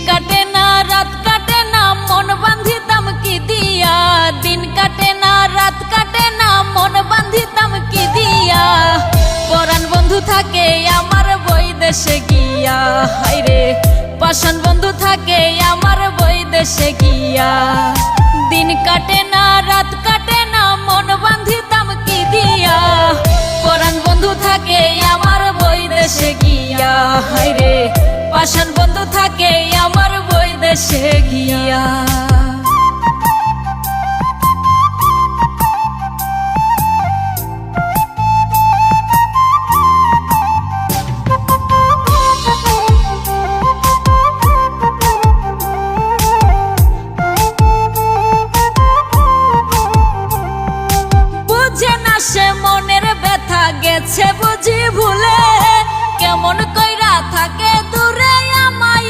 কাটে না রাত কাটে না মন বাঁধিতাম কি দিয়া, দিন কাটে না রাত কাটে না মন বাঁধিতাম কি দিয়া। পরাণ বন্ধু থাকে আমার বৈদেশে গিয়া, হায়রে পাষাণ বন্ধু থাকে আমার বৈদেশে গিয়া। দিন কাটে না রাত কাটে না মন বাঁধিতাম কি দিয়া, পরাণ বন্ধু থাকে আমার বৈদেশে গিয়া, হায়রে পাষাণ বন্ধু থাকে আমার বৈদেশে গিয়া।